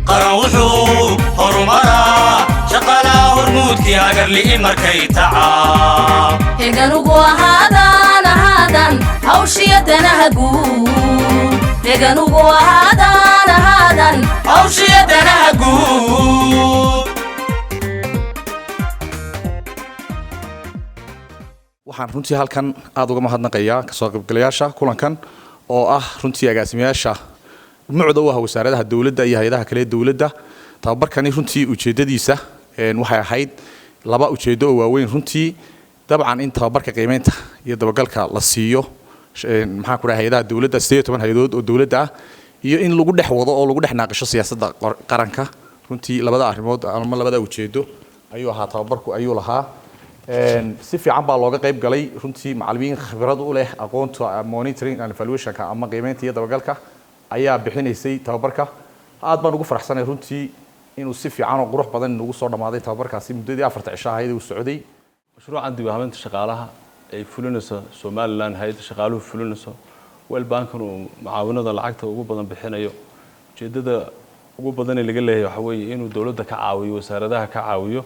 قروحو هرمرا شقلا هرمود كي أجر لي مركي تعا هجنوجو هادان هوشيتنا هجو هجنوجو هادان هوشيتنا هجو waxaan runtii halkan aad uga mahadnaqayaa ka soo qaybgalayaasha kulankan oo ah runtii agaasimayaasha mucdo ah wasaaradaha dawladda iyo hay'adaha kale dawladda tababarkani runtii ujeedadiisa waxay ahayd laba ujeedo oo waaweyn runtii dabcan in tababarka qiimeynta iyo dabagalka la siiyo maxaa ku dhahay hay'adaha dawladda 18 hay'adood oo dawladda ah iyo in lagu dhex wado oo lagu dhex naaqasho siyaasadda qaranka runtii labada arrimood ama labada ujeedo ayuu ahaa tababarku ayuu lahaa si fiican baa looga qayb galay runtii macallimiin khibrad u leh aqoonta monitoring and evaluation ka ama qiimeynta iyo dabagalka ayaa bixinaysay tababarka aad baan ugu faraxsanahay runtii inuu si fiican oo qurux badan ugu soo dhamaaday tababarkaasi muddadii 4 cisho ahayd uu socday mashruucan dib u habeynta shaqaalaha ay fulinayso Somaliland hay'adda shaqaaluhu fulinayso wal bankan uu macaawinada lacagta ugu badan bixinayo ujeedada ugu badan ee laga leeyahay waxa weeye inuu dawladda ka caawiyo wasaaradaha ka caawiyo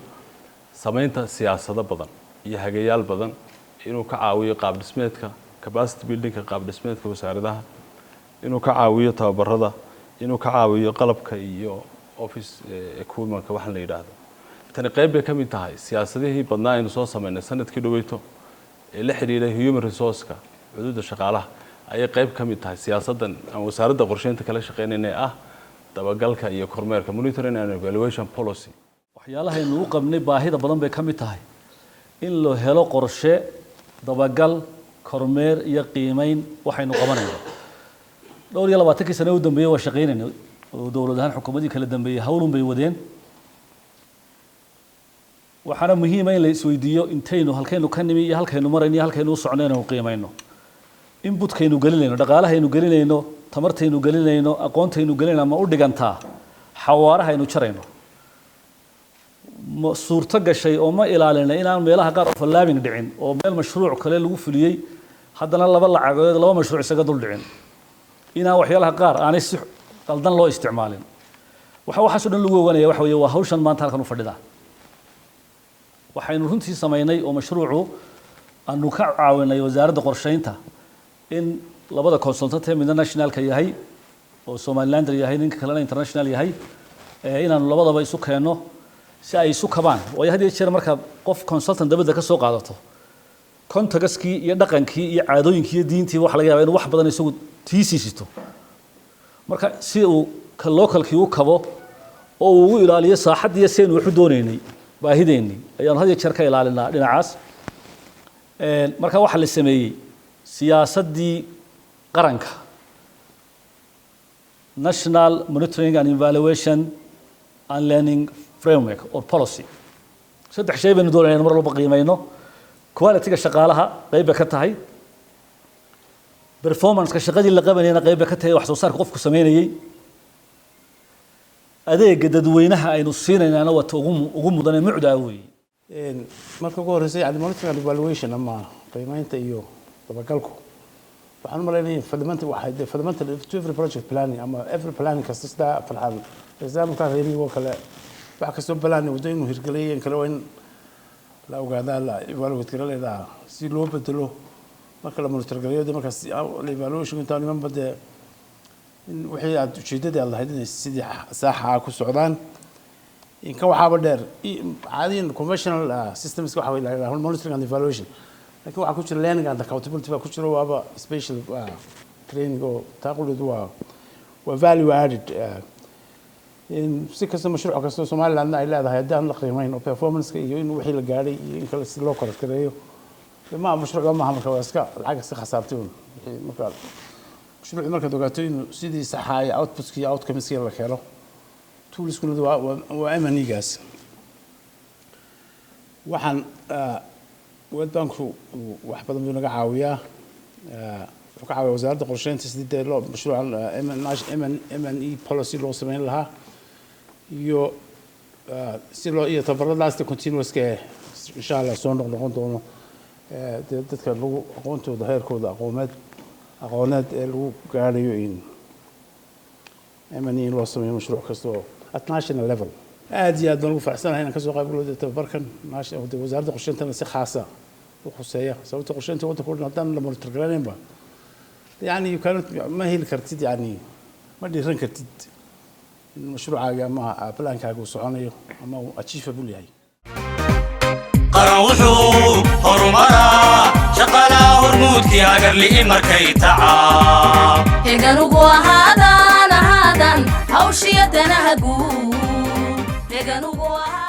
samaynta siyaasado badan iyo hagayaal badan inuu ka caawiyo qaab dhismeedka capacity building ka qaab dhismeedka wasaaradaha inuu ka caawiyo tababarada inuu ka caawiyo qalabka iyo office equipment ka waxan la yiraahdo tani qayb bay kamid tahay siyaasadihii badnaa inuu soo sameeyay sanadkii dhaweyto ee la xiriiray human resource ka xuduudda shaqaalaha ayay qayb kamid tahay siyaasadan aan wasaaradda qorsheynta kala shaqeynayna ah dabagalka iyo kormeerka monitoring and evaluation policy waxyaalaha inuu qabnay baahida badan bay kamid tahay in loo helo qorshe dabagal kormeer iyo qiimeyn waxaynu qabanayno dhowr iyo 20 sano u dambeeyay waa shaqeynayno oo dawladahan xukuumadii kala dambeeyay hawlun bay wadeen waxaana muhiim ah in la isweydiiyo intaynu halkaynu ka nimi iyo halkaynu marayno iyo halkaynu u soconayno qiimeeyno inputkaynu gelinayno dhaqaalahaynu gelinayno tamartaynu gelinayno aqoontaynu gelinayno ma u dhigantaa xawaaraha aynu jarayno suurta gashay oo ma ilaalina inaan meelaha qaar of laabing dhicin oo meel mashruuc kale lagu fuliyay haddana laba lacagood laba mashruuc isaga dul dhicin inaan waxyaalaha qaar aanay si qaldan loo isticmaalin waxa soo dhan lagu ogaanaya waxa weeye waa hawshan maanta halkan u fadhida waxaynu runtii sameeynay oo mashruucu aanu ka caawinay wasaaradda qorsheynta in labada consultant midna nationalka yahay oo Somaliland yahay ninka kalena international yahay inaanu labadaba isu keeno si ay isu kabaan way hadii jeer marka qof consultant dabada ka soo qaadato contagaskii iyo dhaqankii iyo caadooyinkii iyo diintii wax laga yaabaa in wax badan isagu tiisisito marka si uu ka localkii u kabo oo uu u ilaaliyo saaxadii seen wuxuu doonaynay baahideennii ayaan hadii jeer ka ilaalinaa dhinacaas marka waxa la sameeyay siyaasadii qaranka National Monitoring and Evaluation and Learning framework or policy saddex shay baynu doonayna mar walba qiimeeyno quality ga shaqaalaha qayb ka tahay performance ka shaqadii la qabanayna qayb ka tahay wax soo saarka qofku sameeyay adeega dadweynaha aynu siinayna waa ugu mudan mucda weey marka ugu horeysay monitoring and evaluation ama qiimeynta iyo dabagalku waxaan maleynayaa fundamental to every project planning ama every planning kasta sida farxad example ka reeriyo kale wax ka soo balaan wado inuu hirgaleeyeen kale in la ogaada la evaluate gareeyada si loo bedelo marka la monitor gareeyo marka la evaluation inta niman bade in wixii aad ujeedada lahayd in sidii saxa ku socdaan in ka waxaba dheer caadiyan conventional systems waxa way la monitoring and evaluation laakiin waxa ku jira learning and accountability ku jira waaba special training oo taquludu waa value added in si kasta mashruuc kasta Somaliland ay leedahay hadaan la qiimeyn oo performance iyo in wixii la gaaray iyo in kala si loo korkareeyo ma mashruuc ma marka waa iska lacag si khasaartay marka mashruuc marka dogaato in sidii saxay outputs iyo outcomes la helo tools kullu waa amanigaas waxaan World Bank wax badan buu naga caawiyaa wuxuu ka caawiyaa wasaaradda qorsheynta sidii loo mashruucan MNE policy loo sameyn lahaa iyo si loo iyo tababaradaas continuous ka insha Allah soo noqon doono dadka lagu aqoontooda heerkooda aqooneed ee lagu gaarayo in إماني لو سمي مشروع كستو at national level عادي هذا نقول فحسن هنا كسوق قبل تبركن ماشي وزارة قرشنت نسي خاصة وخصية سويت قرشنت وأنت كل نظام لما ترجعين با يعني كانت ما هي الكرتيد يعني ما دي رن كرتيد المشروع ما بلان كاغو سعونيو أما أتشيف بقول هاي qaran wuxuu horumaraa shaqaalaha hormuudkii agar li'i markay tacaa heganugu ahaadan hawshiya danaha guud heganugu ahaadan